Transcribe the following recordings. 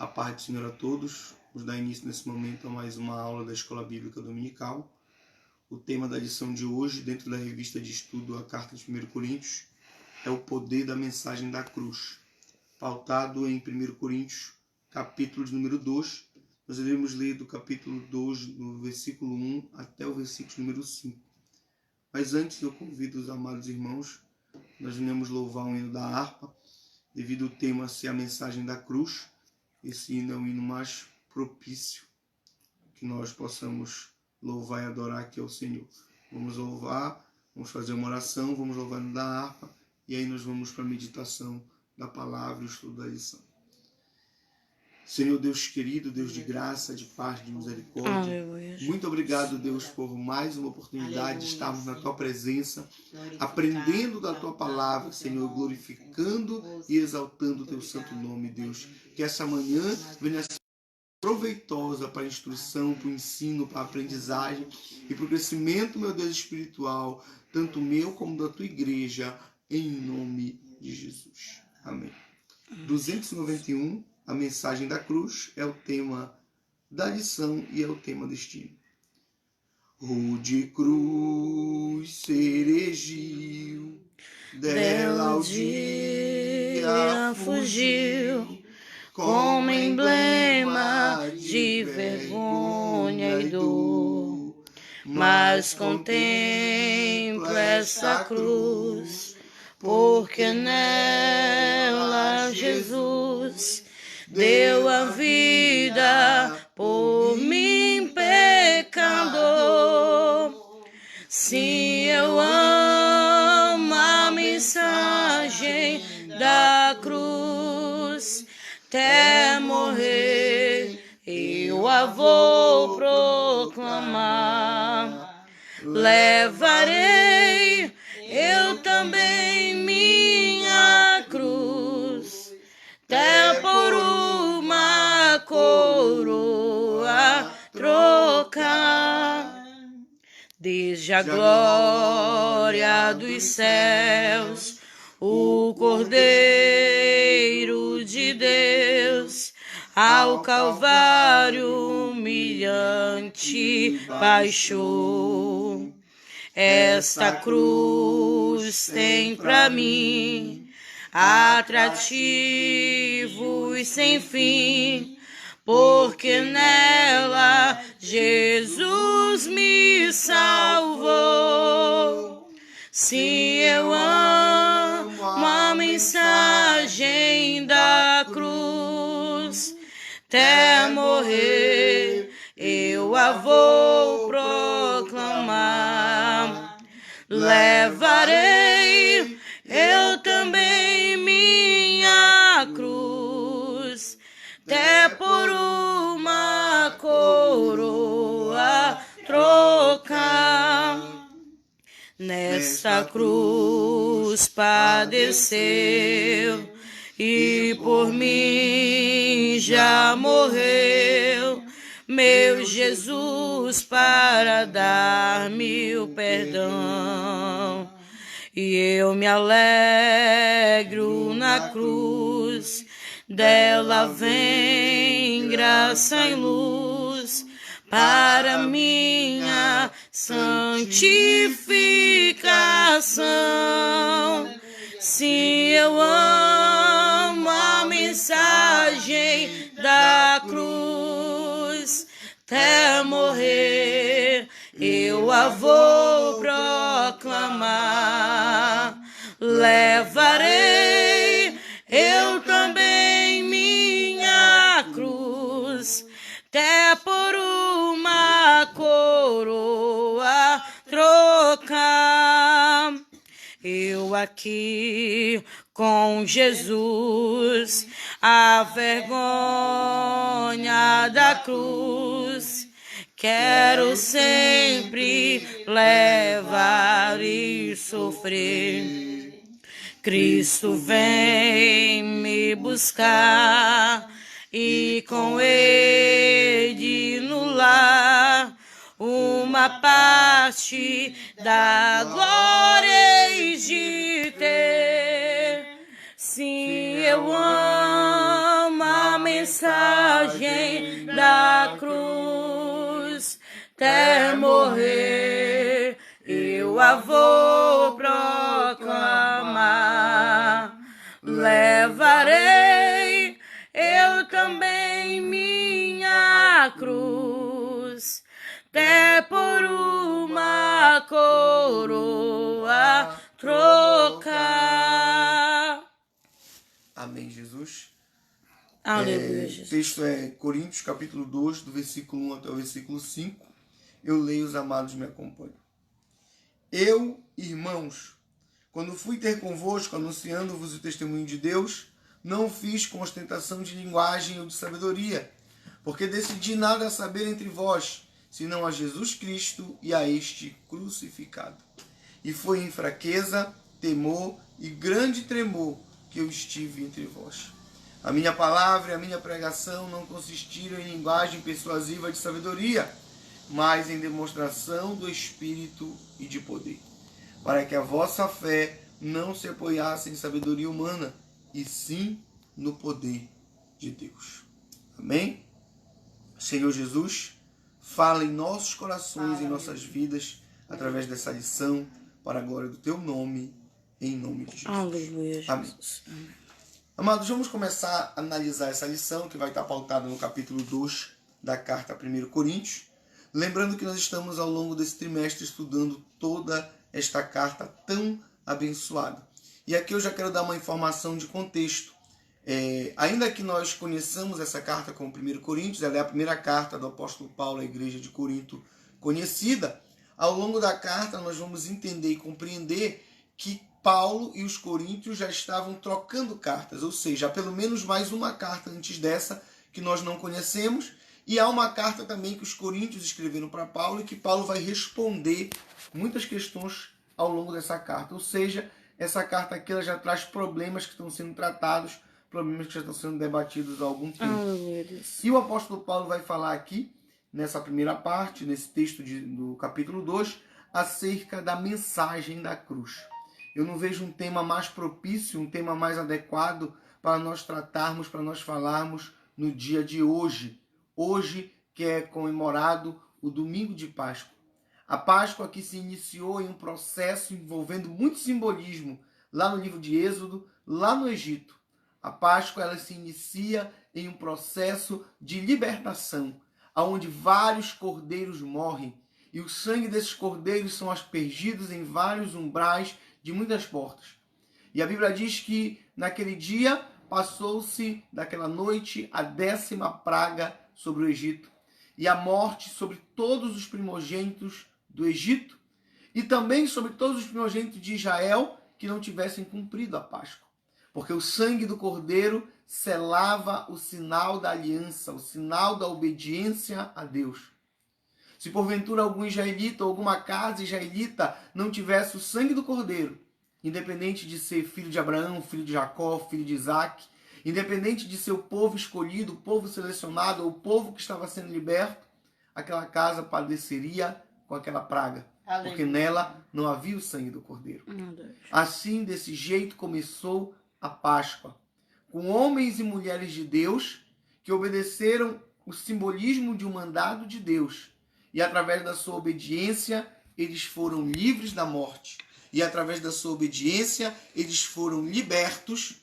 A paz do Senhor a todos. Vamos dar início nesse momento a mais uma aula da Escola Bíblica Dominical. O tema da lição de hoje, dentro da revista de estudo A Carta de 1 Coríntios, é o poder da mensagem da cruz. Pautado em 1 Coríntios, capítulo de número 2, nós iremos ler do capítulo 2, do versículo 1 até o versículo número 5. Mas antes eu convido os amados irmãos, nós iremos louvar o hino da harpa, devido ao tema ser a mensagem da cruz. Esse hino é o hino mais propício que nós possamos louvar e adorar aqui ao Senhor. Vamos louvar, vamos fazer uma oração, vamos louvar o hino da harpa e aí nós vamos para a meditação da palavra e o estudo da lição. Senhor Deus querido, Deus de graça, de paz, de misericórdia, muito obrigado, Deus, por mais uma oportunidade de estarmos na Tua presença, aprendendo da Tua palavra, Senhor, glorificando e exaltando o Teu santo nome, Deus. Que essa manhã venha ser proveitosa para a instrução, para o ensino, para a aprendizagem e para o crescimento, meu Deus, espiritual, tanto meu como da Tua igreja, em nome de Jesus. Amém. 291. A mensagem da cruz é o tema da lição e é o tema destino. Rude cruz se erigiu, dela o dia fugiu, como emblema de vergonha e dor. Mas contempla essa cruz, porque nela Jesus deu a vida por mim, pecador. Sim, eu amo a mensagem da cruz, até morrer eu a vou proclamar. Levarei eu também minha cruz, até por uma coroa trocar. Desde a glória dos céus, o Cordeiro de Deus, ao Calvário humilhante baixou. Esta cruz tem pra mim atrativos sem fim, porque nela Jesus me salvou. Sim, eu amo a mensagem da cruz, até morrer eu a vou proclamar. Levarei eu também minha cruz, até por uma coroa trocar. Nesta cruz padeceu e por mim já morreu meu Jesus para dar-me o perdão. E eu me alegro na cruz, dela vem graça e luz para minha santificação. Sim, eu amo a mensagem da cruz, até morrer eu a vou proclamar. Levarei eu também minha cruz, até por uma coroa trocar. Eu aqui com Jesus, a vergonha da cruz, quero sempre levar e sofrer. Cristo vem me buscar e com ele no lar uma parte da glória hei de ter. Sim, eu amo a mensagem mensagem da cruz, até morrer eu a vou proclamar. Levarei eu também minha cruz, até por uma coroa trocar. Amém, Jesus. Aleluia, O Jesus. texto é Coríntios, capítulo 2, do versículo 1 até o versículo 5. Eu leio, os amados me acompanham. Eu, irmãos, quando fui ter convosco, anunciando-vos o testemunho de Deus, não fiz com ostentação de linguagem ou de sabedoria, porque decidi nada saber entre vós, senão a Jesus Cristo e a este crucificado. E foi em fraqueza, temor e grande tremor que eu estive entre vós. A minha palavra e a minha pregação não consistiram em linguagem persuasiva de sabedoria, mas em demonstração do Espírito e de poder, para que a vossa fé não se apoiasse em sabedoria humana, e sim no poder de Deus. Amém? Senhor Jesus, fala em nossos corações, em nossas vidas, através dessa lição, para a glória do teu nome, em nome de Jesus. Aleluia, Jesus. Amém. Amados, vamos começar a analisar essa lição, que vai estar pautada no capítulo 2 da carta a 1 Coríntios. Lembrando que nós estamos ao longo desse trimestre estudando toda esta carta tão abençoada. E aqui eu já quero dar uma informação de contexto. Ainda que nós conheçamos essa carta como 1 Coríntios, ela é a primeira carta do apóstolo Paulo à igreja de Corinto conhecida, ao longo da carta nós vamos entender e compreender que Paulo e os coríntios já estavam trocando cartas, ou seja, há pelo menos mais uma carta antes dessa que nós não conhecemos, e há uma carta também que os coríntios escreveram para Paulo e que Paulo vai responder muitas questões ao longo dessa carta. Ou seja, essa carta aqui ela já traz problemas que estão sendo tratados, problemas que já estão sendo debatidos há algum tempo. E o apóstolo Paulo vai falar aqui, nessa primeira parte, nesse texto do capítulo 2, acerca da mensagem da cruz. Eu não vejo um tema mais propício, um tema mais adequado para nós tratarmos, para nós falarmos no dia de hoje. Hoje, que é comemorado o domingo de Páscoa. A Páscoa que se iniciou em um processo envolvendo muito simbolismo lá no livro de Êxodo, lá no Egito. A Páscoa ela se inicia em um processo de libertação, onde vários cordeiros morrem e o sangue desses cordeiros são aspergidos em vários umbrais de muitas portas. E a Bíblia diz que naquele dia passou-se daquela noite a 10ª praga sobre o Egito e a morte sobre todos os primogênitos do Egito e também sobre todos os primogênitos de Israel que não tivessem cumprido a Páscoa. Porque o sangue do cordeiro selava o sinal da aliança, o sinal da obediência a Deus. Se porventura algum israelita ou alguma casa israelita não tivesse o sangue do cordeiro, independente de ser filho de Abraão, filho de Jacó, filho de Isaac, independente de ser o povo escolhido, o povo selecionado ou o povo que estava sendo liberto, aquela casa padeceria com aquela praga. Aleluia. Porque nela não havia o sangue do cordeiro. Assim, desse jeito, começou a Páscoa, com homens e mulheres de Deus que obedeceram o simbolismo de um mandado de Deus. E através da sua obediência, eles foram livres da morte. E através da sua obediência, eles foram libertos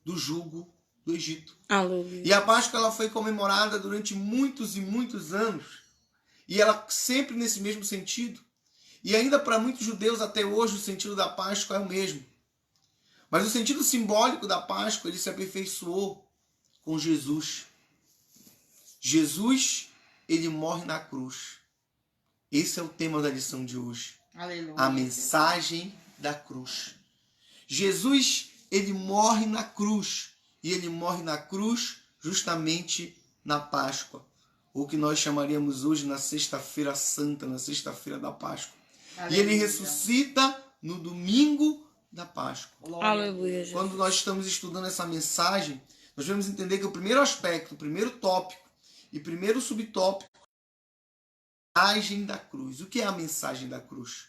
do jugo do Egito. Aleluia. E a Páscoa ela foi comemorada durante muitos e muitos anos. E ela sempre nesse mesmo sentido. E ainda para muitos judeus até hoje o sentido da Páscoa é o mesmo. Mas o sentido simbólico da Páscoa ele se aperfeiçoou com Jesus. Jesus, ele morre na cruz. Esse é o tema da lição de hoje. Aleluia. A mensagem da cruz. Jesus, ele morre na cruz. E ele morre na cruz justamente na Páscoa. Ou que nós chamaríamos hoje na Sexta-feira Santa, na Sexta-feira da Páscoa. Aleluia. E ele ressuscita no domingo da Páscoa. Aleluia, Jesus. Quando nós estamos estudando essa mensagem, nós vamos entender que o primeiro aspecto, o primeiro tópico e primeiro subtópico é a mensagem da cruz. O que é a mensagem da cruz?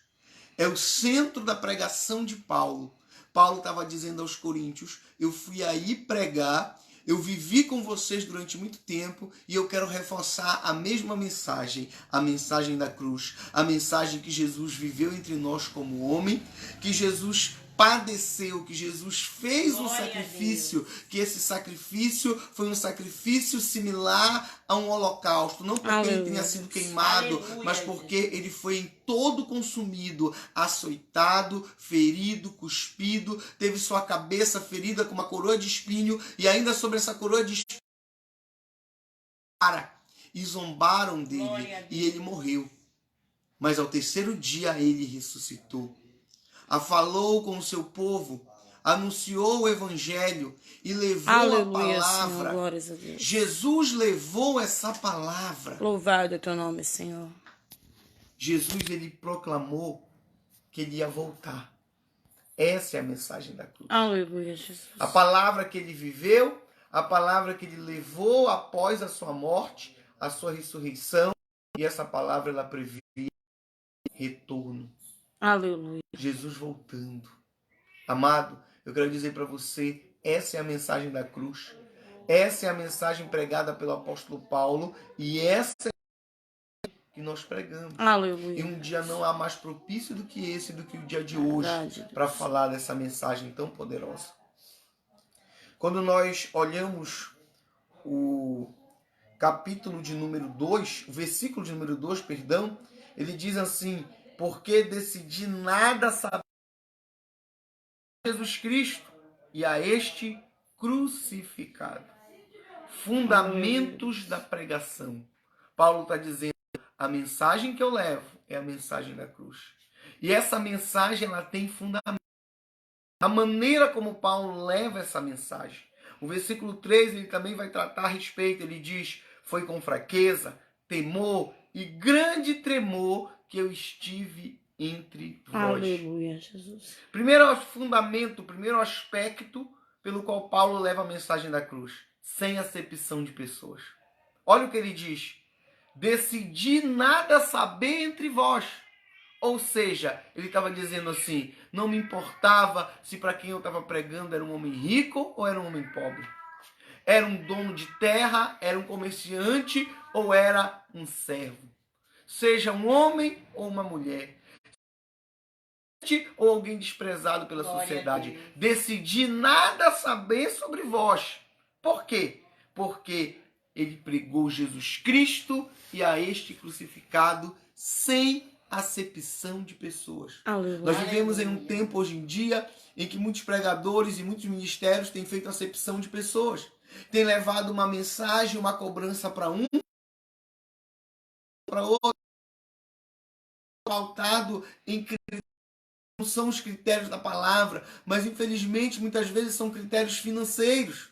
É o centro da pregação de Paulo. Paulo estava dizendo aos coríntios, eu fui aí pregar, Eu vivi com vocês durante muito tempo e eu quero reforçar a mesma mensagem, a mensagem da cruz, a mensagem que Jesus viveu entre nós como homem, que Jesus padeceu, que Jesus fez um sacrifício, que esse sacrifício foi um sacrifício similar a um holocausto, não porque ele tenha sido queimado, mas porque ele foi em todo consumido, açoitado, ferido, cuspido, teve sua cabeça ferida com uma coroa de espinho e ainda sobre essa coroa de espinho e zombaram dele e ele morreu. Mas ao terceiro dia ele ressuscitou. Falou com o seu povo, anunciou o evangelho e levou a palavra. Senhor, Jesus levou essa palavra. Louvado é teu nome, Senhor. Jesus, ele proclamou que ele ia voltar. Essa é a mensagem da cruz. Aleluia, Jesus. A palavra que ele viveu, a palavra que ele levou após a sua morte, a sua ressurreição, e essa palavra ela previa retorno. Aleluia. Jesus voltando. Amado, eu quero dizer para você, essa é a mensagem da cruz. Essa é a mensagem pregada pelo apóstolo Paulo e essa é a que nós pregamos. Aleluia. E um dia não há mais propício do que esse, do que o dia de hoje, para falar dessa mensagem tão poderosa. Quando nós olhamos o capítulo de número 2, o versículo de número 2, perdão, ele diz assim: porque decidi nada saber de Jesus Cristo e a este crucificado. Fundamentos da pregação. Paulo está dizendo, a mensagem que eu levo é a mensagem da cruz. E essa mensagem ela tem fundamento. A maneira como Paulo leva essa mensagem. O versículo 3 ele também vai tratar a respeito. Ele diz, foi com fraqueza, temor e grande tremor que eu estive entre vós. Aleluia, Jesus. Primeiro fundamento, primeiro aspecto pelo qual Paulo leva a mensagem da cruz. Sem acepção de pessoas. Olha o que ele diz. Decidi nada saber entre vós. Ou seja, ele estava dizendo assim, não me importava se para quem eu estava pregando era um homem rico ou era um homem pobre. Era um dono de terra, era um comerciante ou era um servo. Seja um homem ou uma mulher. Ou alguém desprezado pela sociedade. Decidi nada saber sobre vós. Por quê? Porque ele pregou Jesus Cristo e a este crucificado sem acepção de pessoas. Aleluia. Nós vivemos em um tempo hoje em dia em que muitos pregadores e muitos ministérios têm feito acepção de pessoas. Têm levado uma mensagem, uma cobrança para um, para outro, pautado em critérios, não são os critérios da palavra, mas infelizmente muitas vezes são critérios financeiros.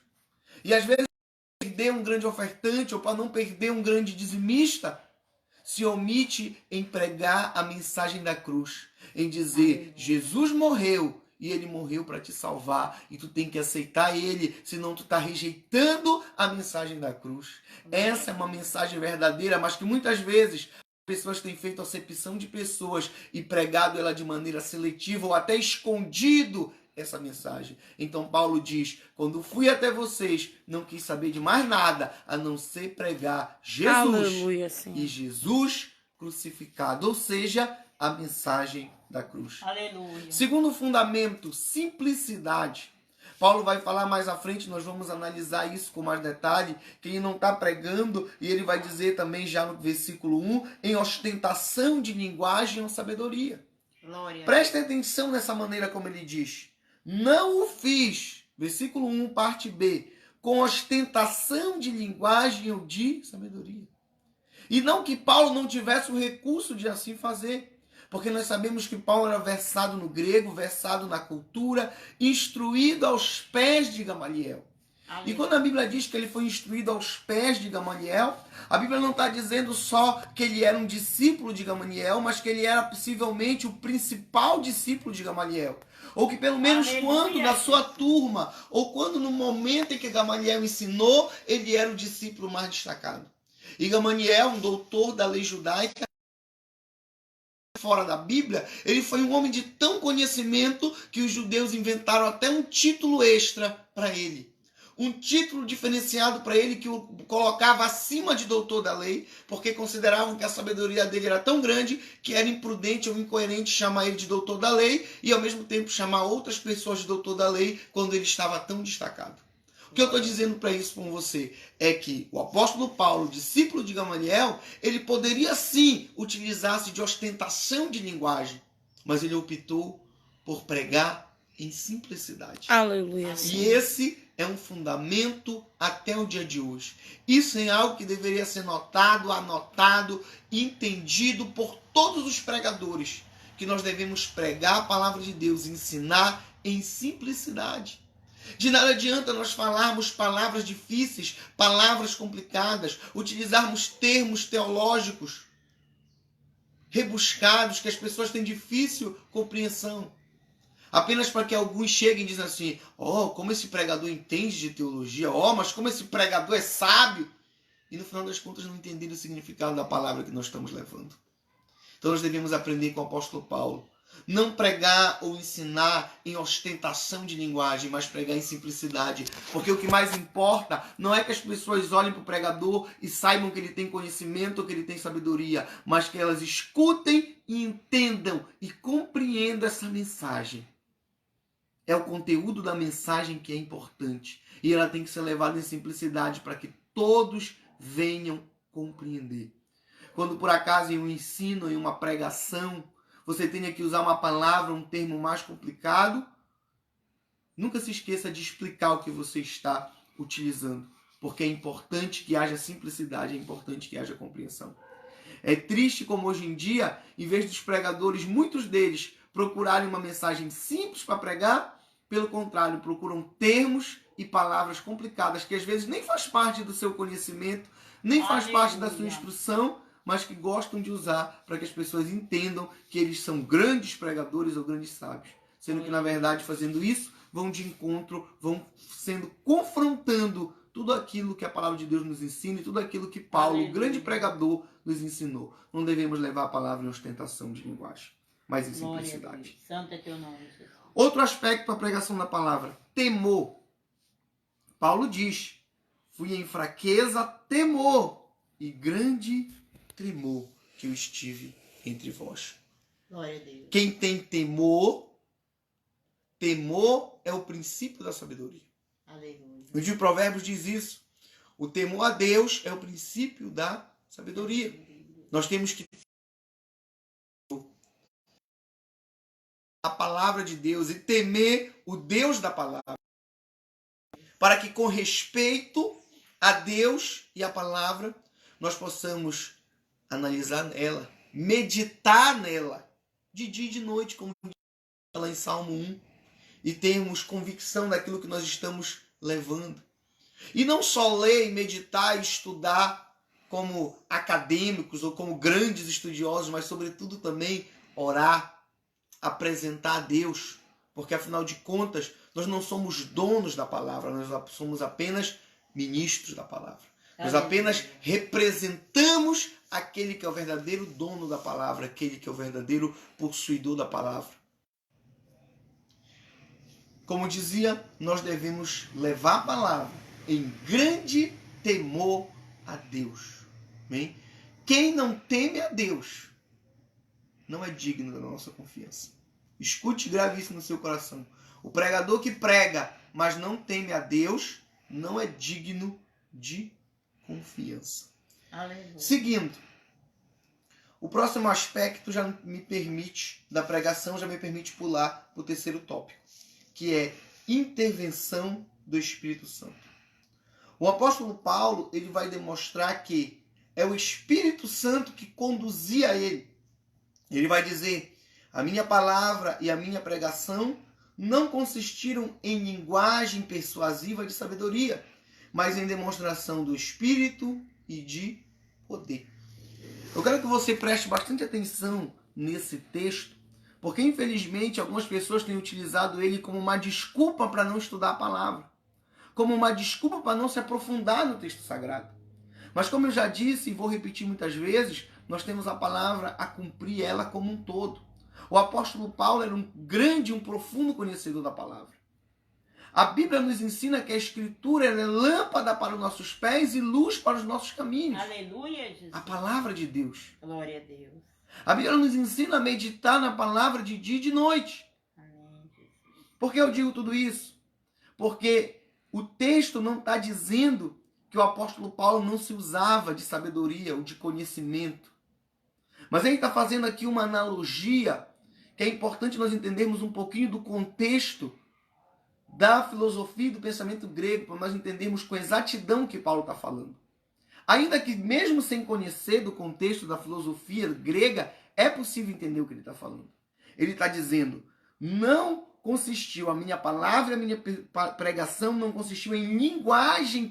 E às vezes, para perder um grande ofertante ou para não perder um grande dizimista, se omite em pregar a mensagem da cruz, em dizer, Jesus morreu e ele morreu para te salvar e tu tem que aceitar ele, senão tu está rejeitando a mensagem da cruz. Essa é uma mensagem verdadeira, mas que muitas vezes pessoas têm feito acepção de pessoas e pregado ela de maneira seletiva ou até escondido essa mensagem. Então Paulo diz, quando fui até vocês, não quis saber de mais nada, a não ser pregar Jesus. Aleluia, Senhor. E Jesus crucificado, ou seja, a mensagem da cruz. Aleluia. Segundo fundamento, simplicidade. Paulo vai falar mais à frente, nós vamos analisar isso com mais detalhe, que ele não está pregando, e ele vai dizer também já no versículo 1, em ostentação de linguagem ou sabedoria. Glória. Prestem atenção nessa maneira como ele diz. Não o fiz, versículo 1, parte B, com ostentação de linguagem ou de sabedoria. E não que Paulo não tivesse o recurso de assim fazer, porque nós sabemos que Paulo era versado no grego, versado na cultura, instruído aos pés de Gamaliel. E quando a Bíblia diz que ele foi instruído aos pés de Gamaliel, a Bíblia não está dizendo só que ele era um discípulo de Gamaliel, mas que ele era possivelmente o principal discípulo de Gamaliel. Ou que pelo menos quando na sua turma, ou quando no momento em que Gamaliel ensinou, ele era o discípulo mais destacado. E Gamaliel, um doutor da lei judaica, fora da Bíblia, ele foi um homem de tão conhecimento que os judeus inventaram até um título extra para ele. um título diferenciado para ele que o colocava acima de doutor da lei, porque consideravam que a sabedoria dele era tão grande que era imprudente ou incoerente chamar ele de doutor da lei e ao mesmo tempo chamar outras pessoas de doutor da lei quando ele estava tão destacado. O que eu estou dizendo para isso com você é que o apóstolo Paulo, discípulo de Gamaliel, ele poderia sim utilizar-se de ostentação de linguagem, mas ele optou por pregar em simplicidade. Aleluia. E esse é um fundamento até o dia de hoje. Isso é algo que deveria ser notado, anotado, entendido por todos os pregadores, que nós devemos pregar a palavra de Deus, ensinar em simplicidade. De nada adianta nós falarmos palavras difíceis, palavras complicadas, utilizarmos termos teológicos rebuscados que as pessoas têm difícil compreensão. Apenas para que alguns cheguem e dizem assim, como esse pregador entende de teologia, mas como esse pregador é sábio. E no final das contas não entenderam o significado da palavra que nós estamos levando. Então nós devemos aprender com o apóstolo Paulo. Não pregar ou ensinar em ostentação de linguagem, mas pregar em simplicidade. Porque o que mais importa não é que as pessoas olhem para o pregador e saibam que ele tem conhecimento ou que ele tem sabedoria, mas que elas escutem e entendam e compreendam essa mensagem. É o conteúdo da mensagem que é importante. E ela tem que ser levada em simplicidade para que todos venham compreender. Quando por acaso em um ensino, em uma pregação, você tenha que usar uma palavra, um termo mais complicado, nunca se esqueça de explicar o que você está utilizando. Porque é importante que haja simplicidade, é importante que haja compreensão. É triste como hoje em dia, em vez dos pregadores, muitos deles procurarem uma mensagem simples para pregar, pelo contrário, procuram termos e palavras complicadas, que às vezes nem faz parte do seu conhecimento, nem faz parte da sua instrução, mas que gostam de usar para que as pessoas entendam que eles são grandes pregadores ou grandes sábios. Sendo que, na verdade, fazendo isso, vão de encontro, vão sendo confrontando tudo aquilo que a palavra de Deus nos ensina e tudo aquilo que Paulo, o grande pregador, nos ensinou. Não devemos levar a palavra em ostentação de linguagem, mas em simplicidade. Santo é teu nome, Jesus. Outro aspecto da pregação da palavra, temor. Paulo diz, fui em fraqueza, temor e grande tremor que eu estive entre vós. Glória a Deus. Quem tem temor, temor é o princípio da sabedoria. Aleluia. O livro de Provérbios diz isso. O temor a Deus é o princípio da sabedoria. Nós temos que a palavra de Deus e temer o Deus da palavra, para que com respeito a Deus e a palavra nós possamos analisar nela, meditar nela, de dia e de noite, como lá em Salmo 1, e termos convicção daquilo que nós estamos levando. E não só ler, meditar e estudar como acadêmicos ou como grandes estudiosos, mas sobretudo também orar, apresentar a Deus, porque afinal de contas nós não somos donos da palavra, nós somos apenas ministros da palavra. Nós apenas representamos aquele que é o verdadeiro dono da palavra, aquele que é o verdadeiro possuidor da palavra. Como dizia, nós devemos levar a palavra em grande temor a Deus. Amém? Quem não teme a Deus não é digno da nossa confiança. Escute e grave isso no seu coração. O pregador que prega, mas não teme a Deus, não é digno de confiança. Aleluia. Seguindo, o próximo aspecto já me permite, da pregação, já me permite pular para o terceiro tópico, que é intervenção do Espírito Santo. O apóstolo Paulo, ele vai demonstrar que é o Espírito Santo que conduzia ele. Ele vai dizer, a minha palavra e a minha pregação não consistiram em linguagem persuasiva de sabedoria, mas em demonstração do Espírito e de poder. Eu quero que você preste bastante atenção nesse texto, porque infelizmente algumas pessoas têm utilizado ele como uma desculpa para não estudar a palavra, como uma desculpa para não se aprofundar no texto sagrado. Mas como eu já disse e vou repetir muitas vezes, nós temos a palavra a cumprir ela como um todo. O apóstolo Paulo era um grande, um profundo conhecedor da palavra. A Bíblia nos ensina que a Escritura ela é lâmpada para os nossos pés e luz para os nossos caminhos. Aleluia, Jesus. A palavra de Deus. Glória a Deus. A Bíblia nos ensina a meditar na palavra de dia e de noite. Amém, Jesus. Por que eu digo tudo isso? Porque o texto não está dizendo que o apóstolo Paulo não se usava de sabedoria ou de conhecimento. Mas ele está fazendo aqui uma analogia que é importante nós entendermos um pouquinho do contexto da filosofia e do pensamento grego, para nós entendermos com exatidão o que Paulo está falando. Ainda que mesmo sem conhecer do contexto da filosofia grega, é possível entender o que ele está falando. Ele está dizendo, não consistiu, a minha palavra e a minha pregação não consistiu em linguagem,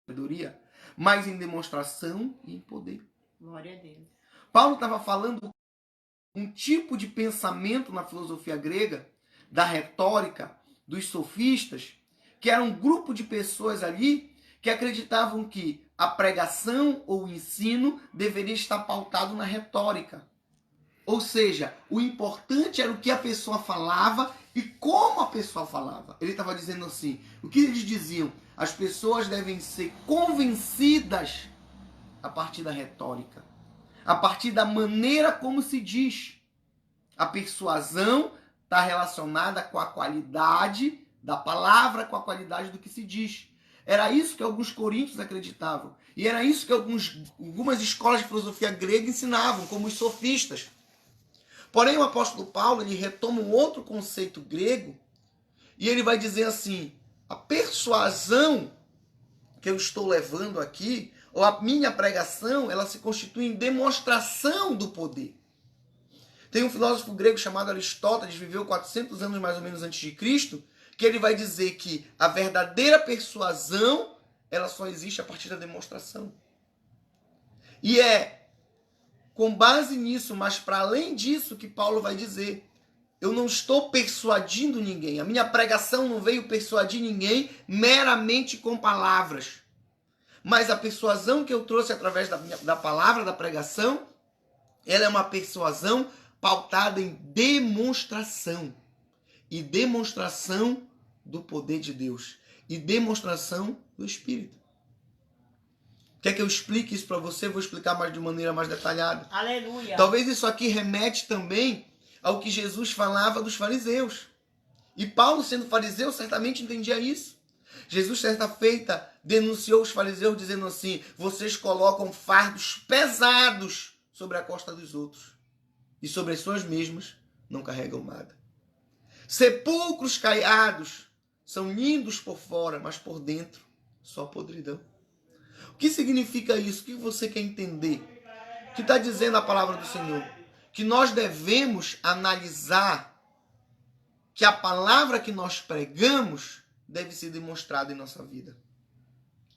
sabedoria, mas em demonstração e em poder. Glória a Deus. Paulo estava falando um tipo de pensamento na filosofia grega, da retórica, dos sofistas, que era um grupo de pessoas ali que acreditavam que a pregação ou o ensino deveria estar pautado na retórica. Ou seja, o importante era o que a pessoa falava e como a pessoa falava. Ele estava dizendo assim, o que eles diziam? As pessoas devem ser convencidas a partir da retórica, a partir da maneira como se diz. A persuasão está relacionada com a qualidade da palavra, com a qualidade do que se diz. Era isso que alguns coríntios acreditavam. E era isso que algumas escolas de filosofia grega ensinavam, como os sofistas. Porém, o apóstolo Paulo ele retoma um outro conceito grego e ele vai dizer assim, a persuasão que eu estou levando aqui, ou a minha pregação, ela se constitui em demonstração do poder. Tem um filósofo grego chamado Aristóteles, viveu 400 anos mais ou menos antes de Cristo, que ele vai dizer que a verdadeira persuasão, ela só existe a partir da demonstração. E é com base nisso, mas para além disso, que Paulo vai dizer, eu não estou persuadindo ninguém, a minha pregação não veio persuadir ninguém meramente com palavras. Mas a persuasão que eu trouxe através da palavra, da pregação, ela é uma persuasão pautada em demonstração. E demonstração do poder de Deus. E demonstração do Espírito. Quer que eu explique isso para você? Vou explicar de maneira mais detalhada. Aleluia. Talvez isso aqui remete também ao que Jesus falava dos fariseus. E Paulo, sendo fariseu, certamente entendia isso. Jesus, certa feita, denunciou os fariseus dizendo assim, vocês colocam fardos pesados sobre a costa dos outros e sobre as suas mesmas não carregam nada. Sepulcros caiados são lindos por fora, mas por dentro só podridão. O que significa isso? O que você quer entender? O que está dizendo a palavra do Senhor? Que nós devemos analisar que a palavra que nós pregamos deve ser demonstrada em nossa vida.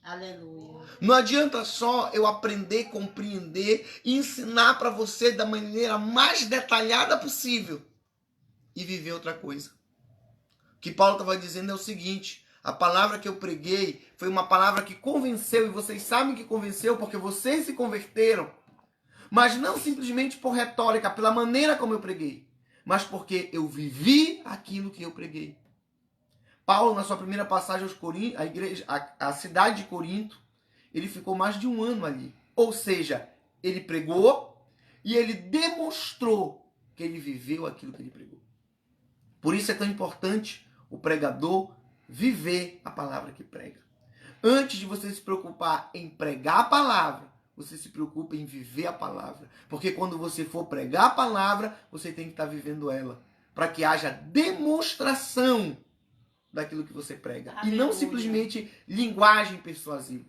Aleluia. Não adianta só eu aprender, compreender e ensinar para você da maneira mais detalhada possível e viver outra coisa. O que Paulo estava dizendo é o seguinte, a palavra que eu preguei foi uma palavra que convenceu, e vocês sabem que convenceu porque vocês se converteram, mas não simplesmente por retórica, pela maneira como eu preguei, mas porque eu vivi aquilo que eu preguei. Paulo, na sua primeira passagem aos Coríntios, a cidade de Corinto, ele ficou mais de um ano ali. Ou seja, ele pregou e ele demonstrou que ele viveu aquilo que ele pregou. Por isso é tão importante o pregador viver a palavra que prega. Antes de você se preocupar em pregar a palavra, você se preocupa em viver a palavra. Porque quando você for pregar a palavra, você tem que estar vivendo ela. Para que haja demonstração daquilo que você prega. Aleluia. E não simplesmente linguagem persuasiva.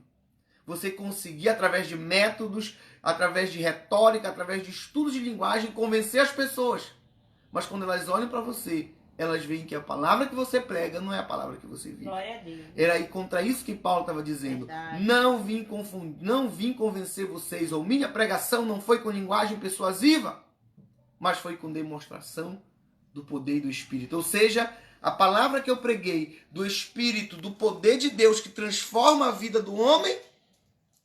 Você conseguir, através de métodos, através de retórica, através de estudos de linguagem, convencer as pessoas. Mas quando elas olham para você, elas veem que a palavra que você prega não é a palavra que você vive. Glória a Deus. Era aí contra isso que Paulo estava dizendo. Verdade. Não vim convencer vocês, ou minha pregação não foi com linguagem persuasiva, mas foi com demonstração do poder e do Espírito. Ou seja, a palavra que eu preguei do Espírito, do poder de Deus que transforma a vida do homem,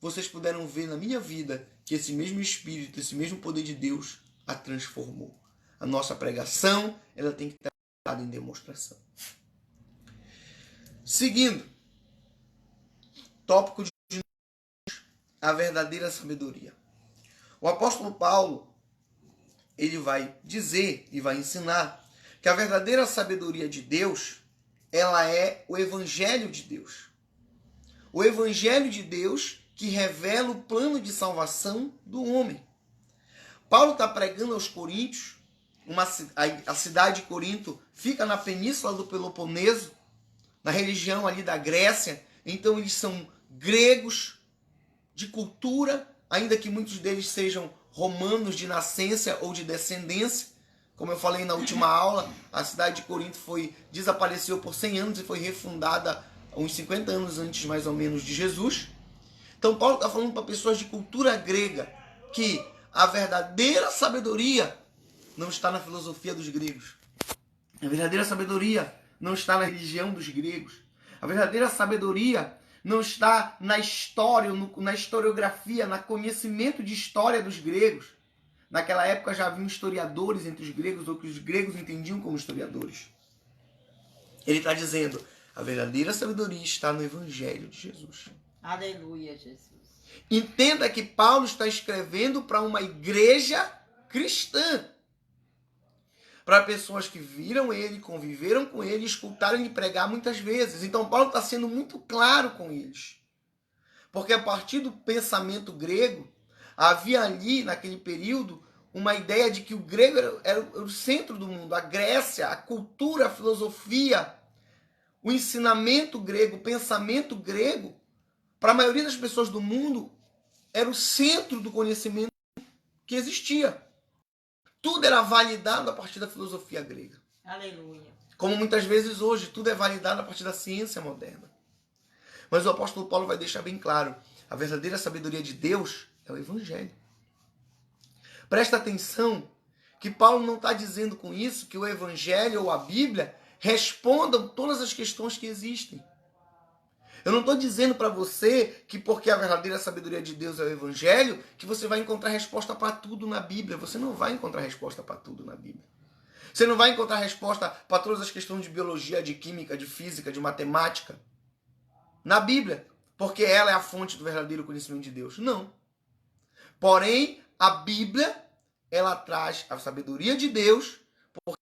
vocês puderam ver na minha vida que esse mesmo Espírito, esse mesmo poder de Deus a transformou. A nossa pregação, ela tem que estar em demonstração. Seguindo, tópico de a verdadeira sabedoria. O apóstolo Paulo, ele vai dizer e vai ensinar que a verdadeira sabedoria de Deus, ela é o evangelho de Deus. O evangelho de Deus que revela o plano de salvação do homem. Paulo está pregando aos coríntios, a cidade de Corinto fica na península do Peloponeso, na religião ali da Grécia, então eles são gregos de cultura, ainda que muitos deles sejam romanos de nascença ou de descendência. Como eu falei na última aula, a cidade de Corinto desapareceu por 100 anos e foi refundada uns 50 anos antes, mais ou menos, de Jesus. Então Paulo está falando para pessoas de cultura grega que a verdadeira sabedoria não está na filosofia dos gregos. A verdadeira sabedoria não está na religião dos gregos. A verdadeira sabedoria não está na história, na historiografia, no conhecimento de história dos gregos. Naquela época já haviam historiadores entre os gregos, ou que os gregos entendiam como historiadores. Ele está dizendo, a verdadeira sabedoria está no Evangelho de Jesus. Aleluia, Jesus. Entenda que Paulo está escrevendo para uma igreja cristã. Para pessoas que viram ele, conviveram com ele, escutaram ele pregar muitas vezes. Então Paulo está sendo muito claro com eles. Porque a partir do pensamento grego, havia ali, naquele período, uma ideia de que o grego era o centro do mundo. A Grécia, a cultura, a filosofia, o ensinamento grego, o pensamento grego, para a maioria das pessoas do mundo, era o centro do conhecimento que existia. Tudo era validado a partir da filosofia grega. Aleluia. Como muitas vezes hoje, tudo é validado a partir da ciência moderna. Mas o apóstolo Paulo vai deixar bem claro, a verdadeira sabedoria de Deus é o Evangelho. Presta atenção que Paulo não está dizendo com isso que o Evangelho ou a Bíblia respondam todas as questões que existem. Eu não estou dizendo para você que porque a verdadeira sabedoria de Deus é o Evangelho, que você vai encontrar resposta para tudo na Bíblia. Você não vai encontrar resposta para tudo na Bíblia. Você não vai encontrar resposta para todas as questões de biologia, de química, de física, de matemática na Bíblia, porque ela é a fonte do verdadeiro conhecimento de Deus. Não. Porém, a Bíblia, ela traz a sabedoria de Deus, porque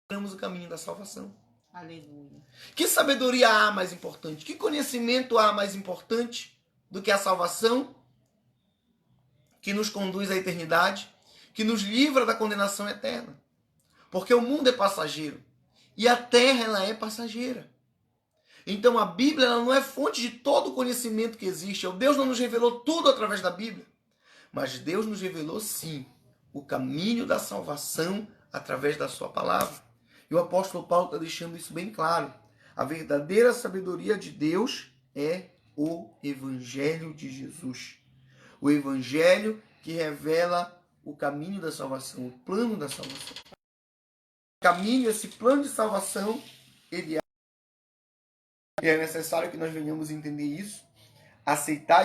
temos o caminho da salvação. Aleluia. Que sabedoria há mais importante? Que conhecimento há mais importante do que a salvação que nos conduz à eternidade, que nos livra da condenação eterna? Porque o mundo é passageiro e a terra ela é passageira. Então a Bíblia ela não é fonte de todo o conhecimento que existe. Deus não nos revelou tudo através da Bíblia. Mas Deus nos revelou sim o caminho da salvação através da sua palavra. E o apóstolo Paulo está deixando isso bem claro. A verdadeira sabedoria de Deus é o Evangelho de Jesus. O Evangelho que revela o caminho da salvação, o plano da salvação. O caminho, esse plano de salvação, ele é. E é necessário que nós venhamos entender isso, aceitar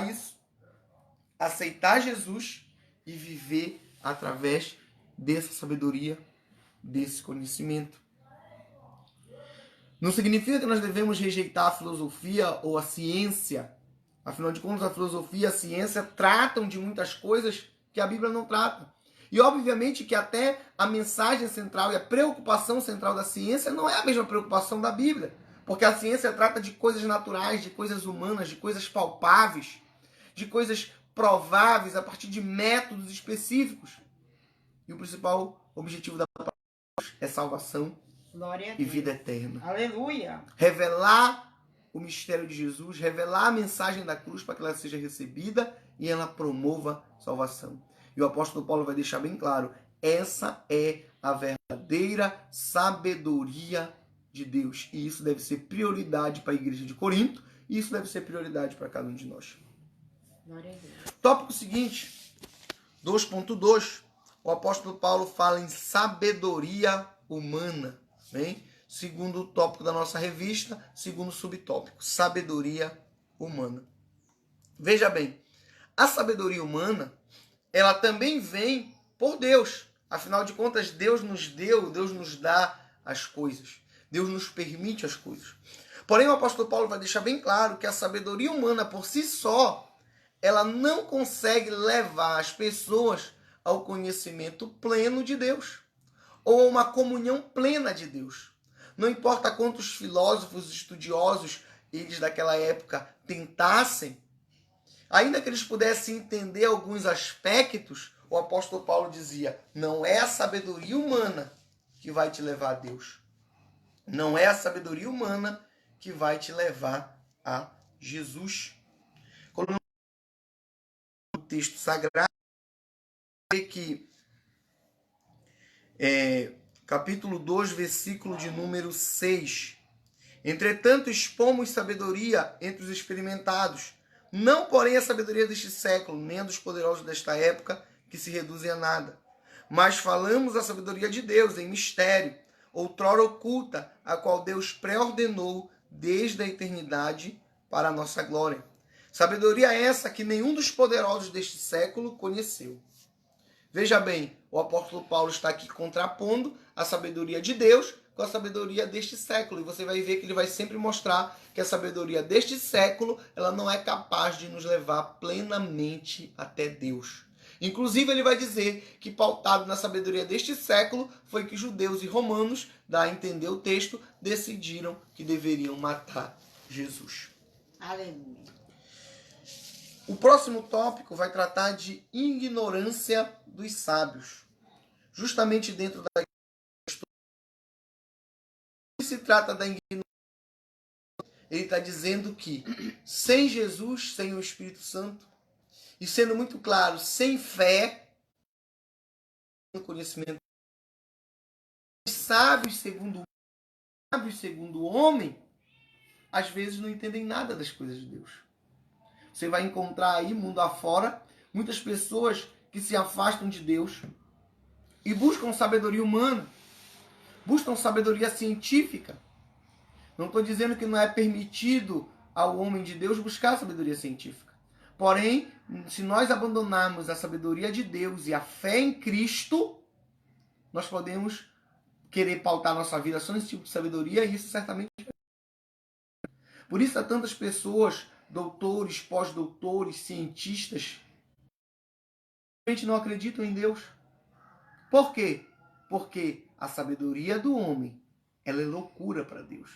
Jesus e viver através dessa sabedoria, desse conhecimento. Não significa que nós devemos rejeitar a filosofia ou a ciência. Afinal de contas, a filosofia e a ciência tratam de muitas coisas que a Bíblia não trata. E obviamente que até a mensagem central e a preocupação central da ciência não é a mesma preocupação da Bíblia. Porque a ciência trata de coisas naturais, de coisas humanas, de coisas palpáveis, de coisas prováveis a partir de métodos específicos. E o principal objetivo da palavra é salvação e vida eterna. Aleluia. Revelar o mistério de Jesus, revelar a mensagem da cruz para que ela seja recebida e ela promova salvação. E o apóstolo Paulo vai deixar bem claro, essa é a verdadeira sabedoria de Deus. E isso deve ser prioridade para a igreja de Corinto e isso deve ser prioridade para cada um de nós. Glória a Deus. Tópico seguinte, 2.2, o apóstolo Paulo fala em sabedoria humana. Bem? Segundo o tópico da nossa revista, segundo subtópico, sabedoria humana. Veja bem, a sabedoria humana, ela também vem por Deus. Afinal de contas, Deus nos deu, Deus nos dá as coisas. Deus nos permite as coisas. Porém, o apóstolo Paulo vai deixar bem claro que a sabedoria humana por si só, ela não consegue levar as pessoas ao conhecimento pleno de Deus, ou a uma comunhão plena de Deus. Não importa quantos filósofos estudiosos eles daquela época tentassem, ainda que eles pudessem entender alguns aspectos, o apóstolo Paulo dizia, não é a sabedoria humana que vai te levar a Deus. Não é a sabedoria humana que vai te levar a Jesus. Quando no texto sagrado, que capítulo 2, versículo de número 6. Entretanto, expomos sabedoria entre os experimentados, não porém a sabedoria deste século, nem a dos poderosos desta época, que se reduzem a nada. Mas falamos a sabedoria de Deus em mistério, outrora oculta, a qual Deus pré-ordenou desde a eternidade para a nossa glória. Sabedoria essa que nenhum dos poderosos deste século conheceu. Veja bem, o apóstolo Paulo está aqui contrapondo a sabedoria de Deus com a sabedoria deste século. E você vai ver que ele vai sempre mostrar que a sabedoria deste século, ela não é capaz de nos levar plenamente até Deus. Inclusive, ele vai dizer que, pautado na sabedoria deste século, foi que judeus e romanos, dá a entender o texto, decidiram que deveriam matar Jesus. Aleluia. O próximo tópico vai tratar de ignorância dos sábios. Justamente dentro da se trata da ignorância, ele está dizendo que sem Jesus, sem o Espírito Santo, e sendo muito claro, sem fé, sem conhecimento, os sábios segundo o homem, às vezes não entendem nada das coisas de Deus. Você vai encontrar aí, mundo afora, muitas pessoas que se afastam de Deus e buscam sabedoria humana, buscam sabedoria científica. Não estou dizendo que não é permitido ao homem de Deus buscar sabedoria científica. Porém, se nós abandonarmos a sabedoria de Deus e a fé em Cristo, nós podemos querer pautar nossa vida só nesse tipo de sabedoria, e isso certamente é. Por isso há tantas pessoas, doutores, pós-doutores, cientistas, que realmente não acreditam em Deus. Por quê? Porque a sabedoria do homem, ela é loucura para Deus.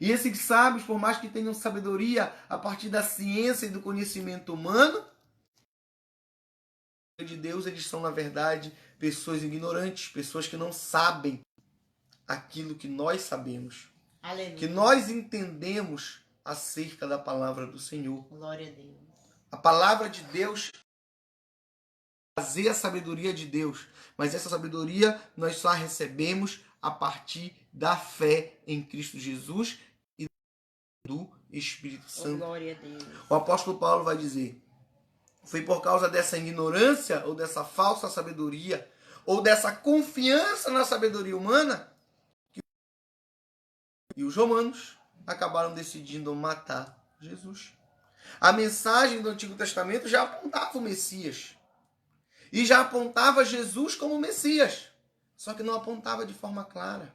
E esses sábios, por mais que tenham sabedoria a partir da ciência e do conhecimento humano, de Deus, eles são, na verdade, pessoas ignorantes, pessoas que não sabem aquilo que nós sabemos. Aleluia. Que nós entendemos acerca da palavra do Senhor. Glória a Deus. A palavra de Deus trazer a sabedoria de Deus, mas essa sabedoria nós só recebemos a partir da fé em Cristo Jesus e do Espírito Santo. Glória a Deus. O apóstolo Paulo vai dizer, foi por causa dessa ignorância ou dessa falsa sabedoria ou dessa confiança na sabedoria humana que os romanos acabaram decidindo matar Jesus. A mensagem do Antigo Testamento já apontava o Messias. E já apontava Jesus como Messias. Só que não apontava de forma clara.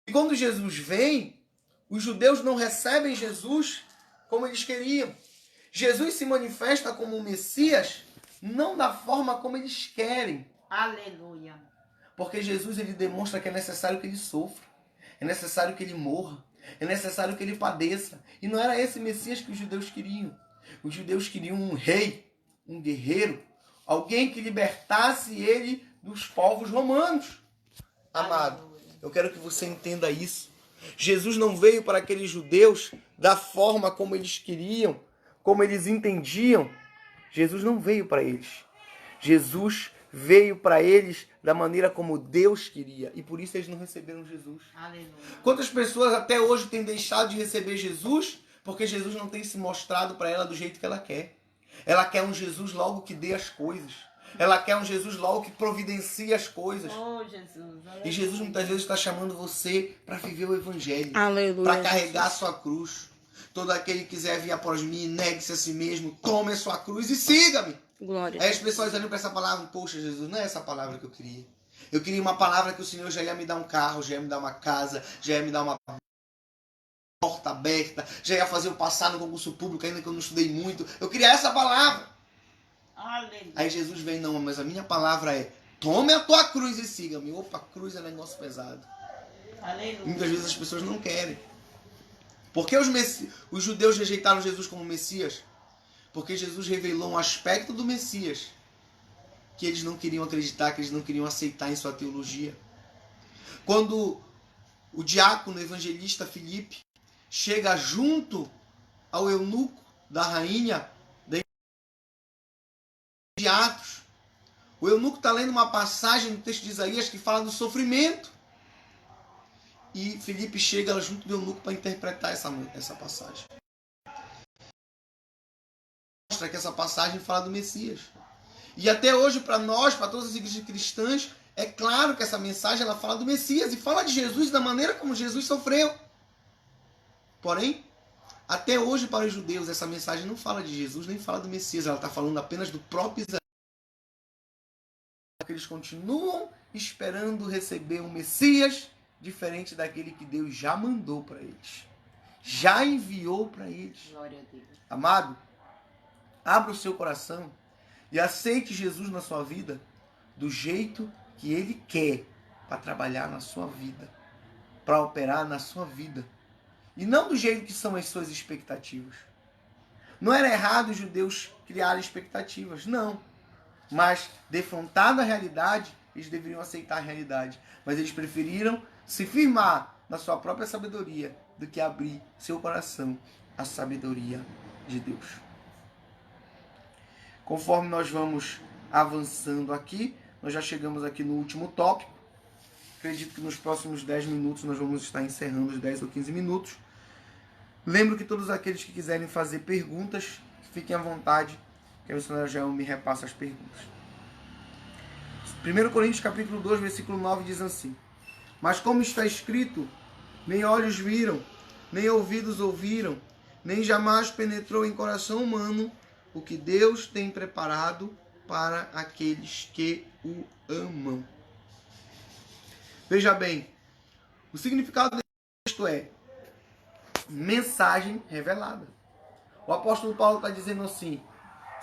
E quando Jesus vem, os judeus não recebem Jesus como eles queriam. Jesus se manifesta como um Messias não da forma como eles querem. Aleluia. Porque Jesus, ele demonstra que é necessário que ele sofra. É necessário que ele morra. É necessário que ele padeça. E não era esse Messias que os judeus queriam. Os judeus queriam um rei, um guerreiro, alguém que libertasse ele dos povos romanos. Amado, eu quero que você entenda isso. Jesus não veio para aqueles judeus da forma como eles queriam, como eles entendiam. Jesus não veio para eles. Jesus veio para eles da maneira como Deus queria. E por isso eles não receberam Jesus. Aleluia. Quantas pessoas até hoje têm deixado de receber Jesus porque Jesus não tem se mostrado para ela do jeito que ela quer. Ela quer um Jesus logo que dê as coisas. Ela quer um Jesus logo que providencie as coisas. Oh, Jesus. Aleluia. E Jesus muitas vezes está chamando você para viver o Evangelho. Aleluia. Para carregar a sua cruz. Todo aquele que quiser vir após mim, negue-se a si mesmo, tome a sua cruz e siga-me. Glória. Aí as pessoas olham para essa palavra, poxa, Jesus, não é essa palavra que eu queria. Eu queria uma palavra que o Senhor já ia me dar um carro, já ia me dar uma casa, já ia me dar uma porta aberta, já ia fazer eu passar no concurso público, ainda que eu não estudei muito. Eu queria essa palavra. Aleluia. Aí Jesus vem, não, mas a minha palavra é: tome a tua cruz e siga-me. Opa, cruz é negócio pesado. Aleluia. Muitas vezes as pessoas não querem. Por que os judeus rejeitaram Jesus como Messias? Porque Jesus revelou um aspecto do Messias que eles não queriam acreditar, que eles não queriam aceitar em sua teologia. Quando o diácono evangelista Filipe chega junto ao eunuco da rainha de Atos, o eunuco está lendo uma passagem do texto de Isaías que fala do sofrimento. E Filipe chega junto do eunuco para interpretar essa passagem. Mostra que essa passagem fala do Messias. E até hoje, para nós, para todas as igrejas cristãs, é claro que essa mensagem ela fala do Messias e fala de Jesus da maneira como Jesus sofreu. Porém, até hoje, para os judeus, essa mensagem não fala de Jesus, nem fala do Messias. Ela está falando apenas do próprio Israel. Eles continuam esperando receber um Messias diferente daquele que Deus já mandou para eles. Já enviou para eles. Glória a Deus. Amado, abra o seu coração e aceite Jesus na sua vida do jeito que Ele quer para trabalhar na sua vida, para operar na sua vida. E não do jeito que são as suas expectativas. Não era errado os judeus criarem expectativas, não. Mas, defrontada a realidade, eles deveriam aceitar a realidade. Mas eles preferiram se firmar na sua própria sabedoria do que abrir seu coração à sabedoria de Deus. Conforme nós vamos avançando aqui, nós já chegamos aqui no último tópico. Acredito que nos próximos 10 minutos nós vamos estar encerrando os 10 ou 15 minutos. Lembro que todos aqueles que quiserem fazer perguntas, fiquem à vontade, que a missionária Jael me repassa as perguntas. 1 Coríntios capítulo 2, versículo 9 diz assim: mas como está escrito, nem olhos viram, nem ouvidos ouviram, nem jamais penetrou em coração humano o que Deus tem preparado para aqueles que o amam. Veja bem, o significado desse texto é mensagem revelada. O apóstolo Paulo está dizendo assim: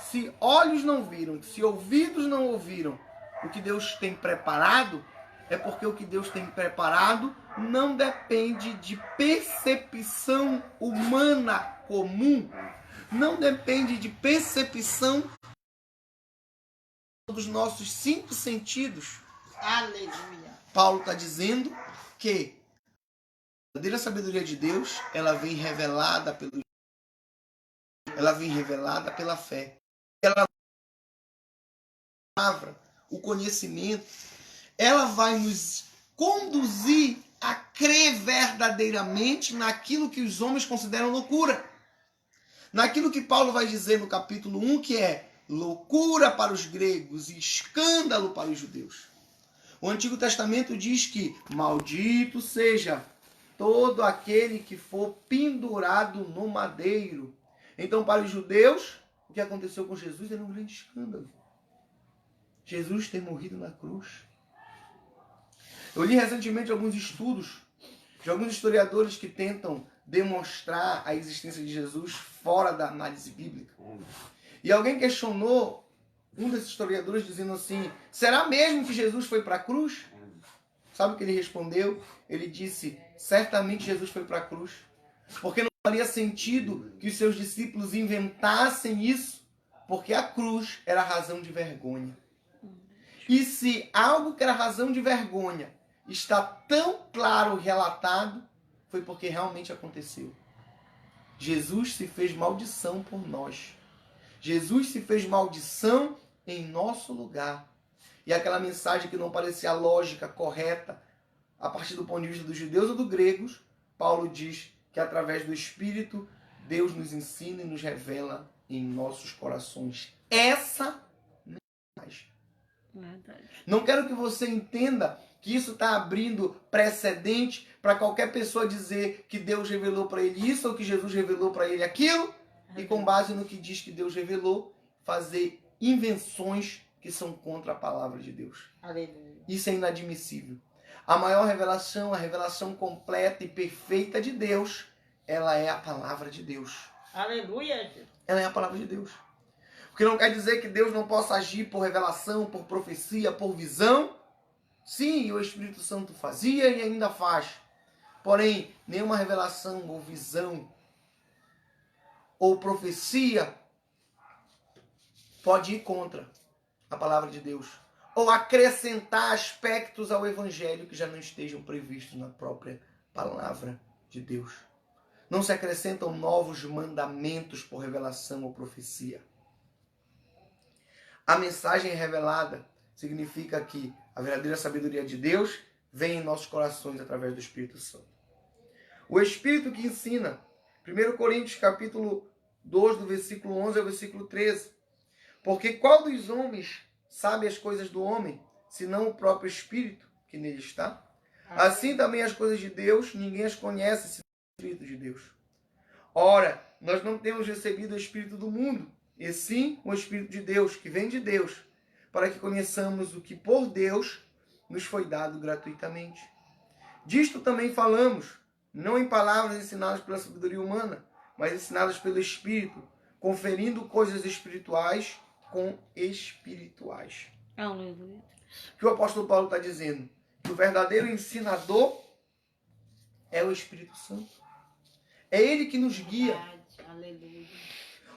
se olhos não viram, se ouvidos não ouviram o que Deus tem preparado, é porque o que Deus tem preparado não depende de percepção humana comum, não depende de percepção dos nossos 5 sentidos. Aleluia. Paulo está dizendo que a verdadeira sabedoria de Deus, ela vem revelada pela fé. Ela palavra, o conhecimento, ela vai nos conduzir a crer verdadeiramente naquilo que os homens consideram loucura. Naquilo que Paulo vai dizer no capítulo 1, que é loucura para os gregos e escândalo para os judeus. O Antigo Testamento diz que maldito seja todo aquele que for pendurado no madeiro. Então, para os judeus, o que aconteceu com Jesus era um grande escândalo. Jesus ter morrido na cruz. Eu li recentemente alguns estudos de alguns historiadores que tentam demonstrar a existência de Jesus fora da análise bíblica. E alguém questionou um desses historiadores dizendo assim: será mesmo que Jesus foi para a cruz? Sabe o que ele respondeu? Ele disse: certamente Jesus foi para a cruz. Porque não faria sentido que os seus discípulos inventassem isso, porque a cruz era razão de vergonha. E se algo que era razão de vergonha está tão claro relatado, foi porque realmente aconteceu. Jesus se fez maldição por nós. Jesus se fez maldição em nosso lugar. E aquela mensagem que não parecia lógica, correta, a partir do ponto de vista dos judeus ou dos gregos, Paulo diz que através do Espírito, Deus nos ensina e nos revela em nossos corações essa mensagem. Verdade. Não quero que você entenda que isso está abrindo precedente para qualquer pessoa dizer que Deus revelou para ele isso ou que Jesus revelou para ele aquilo, e com base no que diz que Deus revelou, fazer invenções que são contra a palavra de Deus. Aleluia. Isso é inadmissível. A maior revelação, a revelação completa e perfeita de Deus, ela é a palavra de Deus. Aleluia. Ela é a palavra de Deus. O que não quer dizer que Deus não possa agir por revelação, por profecia, por visão. Sim, o Espírito Santo fazia e ainda faz. Porém, nenhuma revelação ou visão ou profecia pode ir contra a palavra de Deus. Ou acrescentar aspectos ao Evangelho que já não estejam previstos na própria palavra de Deus. Não se acrescentam novos mandamentos por revelação ou profecia. A mensagem revelada significa que a verdadeira sabedoria de Deus vem em nossos corações através do Espírito Santo. O Espírito que ensina, 1 Coríntios capítulo 2, do versículo 11 ao versículo 13. Porque qual dos homens sabe as coisas do homem, senão o próprio Espírito que nele está? Assim também as coisas de Deus, ninguém as conhece, senão o Espírito de Deus. Ora, nós não temos recebido o Espírito do mundo, e sim o Espírito de Deus, que vem de Deus, para que conheçamos o que por Deus nos foi dado gratuitamente. Disto também falamos, não em palavras ensinadas pela sabedoria humana, mas ensinadas pelo Espírito, conferindo coisas espirituais com espirituais. Aleluia. O que o apóstolo Paulo está dizendo? Que o verdadeiro ensinador é o Espírito Santo. É ele que nos guia. Aleluia.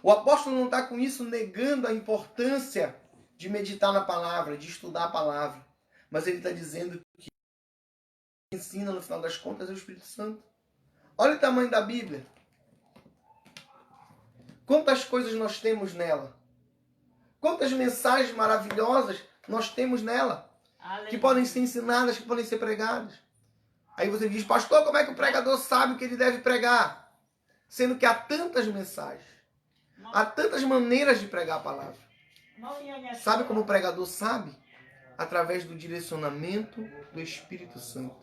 O apóstolo não está com isso negando a importância de meditar na palavra, de estudar a palavra. Mas ele está dizendo que quem ensina, no final das contas, é o Espírito Santo. Olha o tamanho da Bíblia. Quantas coisas nós temos nela. Quantas mensagens maravilhosas nós temos nela. Aleluia. Que podem ser ensinadas, que podem ser pregadas. Aí você diz, pastor, como é que o pregador sabe o que ele deve pregar? Sendo que há tantas mensagens. Há tantas maneiras de pregar a palavra. Sabe como o pregador sabe? Através do direcionamento do Espírito Santo.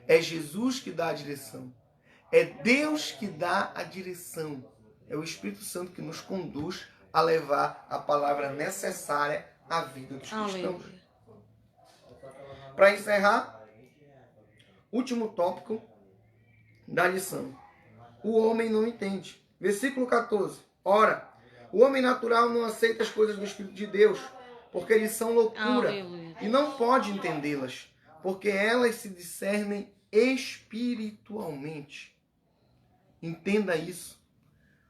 É Jesus que dá a direção. É Deus que dá a direção. É o Espírito Santo que nos conduz a levar a palavra necessária à vida dos cristãos. Para encerrar, último tópico da lição. O homem não entende. Versículo 14. Ora, o homem natural não aceita as coisas do Espírito de Deus, porque eles são loucura, e não pode entendê-las, porque elas se discernem espiritualmente. Entenda isso.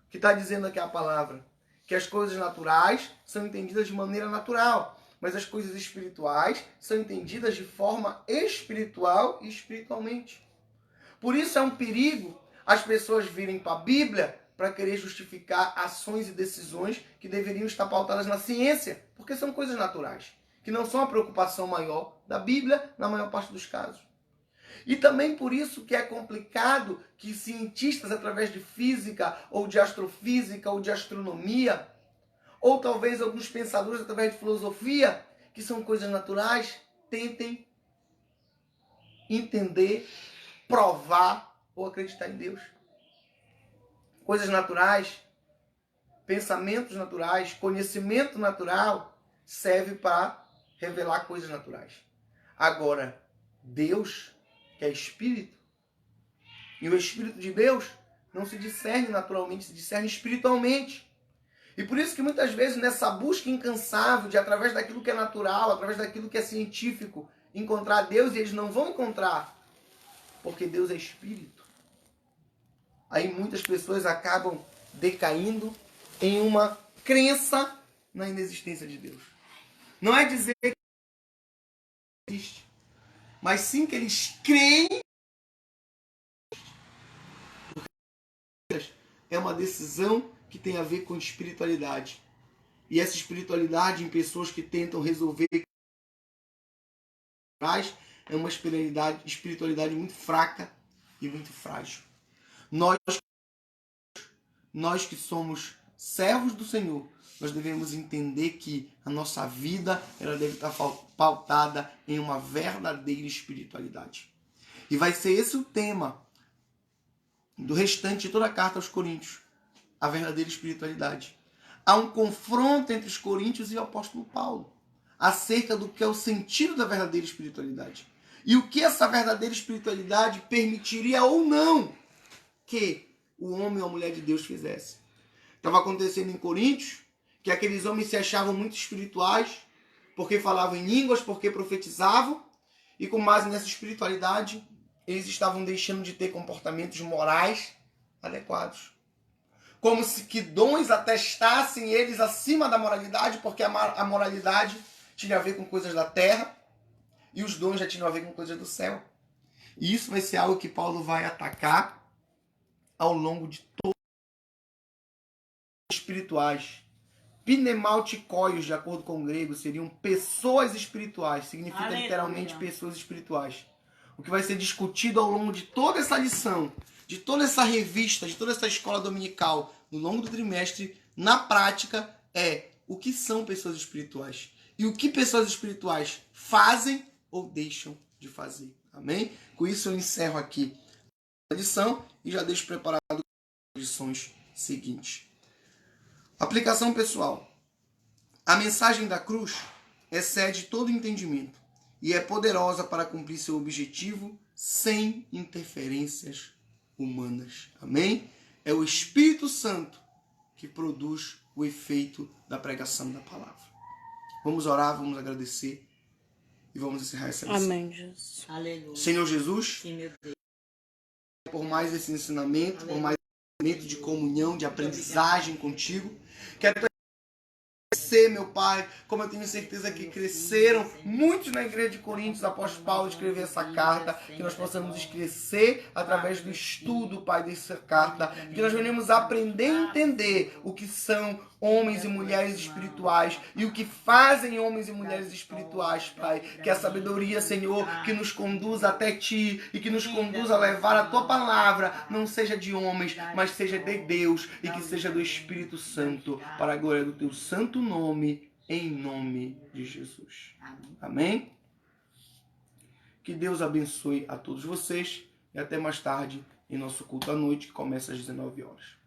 O que está dizendo aqui a palavra? Que as coisas naturais são entendidas de maneira natural, mas as coisas espirituais são entendidas de forma espiritual e espiritualmente. Por isso é um perigo as pessoas virem para a Bíblia para querer justificar ações e decisões que deveriam estar pautadas na ciência, porque são coisas naturais, que não são a preocupação maior da Bíblia na maior parte dos casos. E também por isso que é complicado que cientistas, através de física, ou de astrofísica, ou de astronomia, ou talvez alguns pensadores, através de filosofia, que são coisas naturais, tentem entender, provar ou acreditar em Deus. Coisas naturais, pensamentos naturais, conhecimento natural, serve para revelar coisas naturais. Agora, Deus, que é Espírito, e o Espírito de Deus não se discerne naturalmente, se discerne espiritualmente. E por isso que muitas vezes nessa busca incansável de, através daquilo que é natural, através daquilo que é científico, encontrar Deus, e eles não vão encontrar, porque Deus é Espírito. Aí muitas pessoas acabam decaindo em uma crença na inexistência de Deus. Não é dizer que não existe, mas sim que eles creem. É uma decisão que tem a ver com espiritualidade. E essa espiritualidade em pessoas que tentam resolver é uma espiritualidade muito fraca e muito frágil. Nós que somos servos do Senhor, nós devemos entender que a nossa vida ela deve estar pautada em uma verdadeira espiritualidade. E vai ser esse o tema do restante de toda a carta aos Coríntios, a verdadeira espiritualidade. Há um confronto entre os coríntios e o apóstolo Paulo acerca do que é o sentido da verdadeira espiritualidade. E o que essa verdadeira espiritualidade permitiria ou não que o homem ou a mulher de Deus fizesse. Estava acontecendo em Coríntios que aqueles homens se achavam muito espirituais, porque falavam em línguas, porque profetizavam, e com base nessa espiritualidade, eles estavam deixando de ter comportamentos morais adequados. Como se que dons atestassem eles acima da moralidade, porque a moralidade tinha a ver com coisas da terra, e os dons já tinham a ver com coisas do céu. E isso vai ser algo que Paulo vai atacar ao longo de todos os espirituais. Pneumatikóios, de acordo com o grego, seriam pessoas espirituais. Significa Aleluia. literalmente pessoas espirituais. O que vai ser discutido ao longo de toda essa lição, de toda essa revista, de toda essa escola dominical, no longo do trimestre, na prática, é o que são pessoas espirituais. E o que pessoas espirituais fazem ou deixam de fazer. Amém? Com isso eu encerro aqui a lição e já deixo preparado as lições seguintes. Aplicação pessoal. A mensagem da cruz excede todo entendimento e é poderosa para cumprir seu objetivo sem interferências humanas. Amém? É o Espírito Santo que produz o efeito da pregação da palavra. Vamos orar, vamos agradecer e vamos encerrar essa lição. Amém, Jesus. Aleluia. Senhor Jesus, Sim, meu Deus. por mais esse ensinamento, Aleluia. por mais esse momento de comunhão, de aprendizagem contigo. Quero crescer, meu Pai, como eu tenho certeza que cresceram muitos na igreja de Coríntios, o apóstolo Paulo escreveu essa carta, que nós possamos crescer através do estudo, Pai, dessa carta, que nós venhamos aprender e entender o que são homens e mulheres espirituais e o que fazem homens e mulheres espirituais, Pai. Que a sabedoria, Senhor, que nos conduz até Ti e que nos conduz a levar a Tua palavra, não seja de homens, mas seja de Deus e que seja do Espírito Santo, para a glória do Teu santo nome, em nome de Jesus. Amém? Que Deus abençoe a todos vocês e até mais tarde em nosso culto à noite, que começa às 19 horas.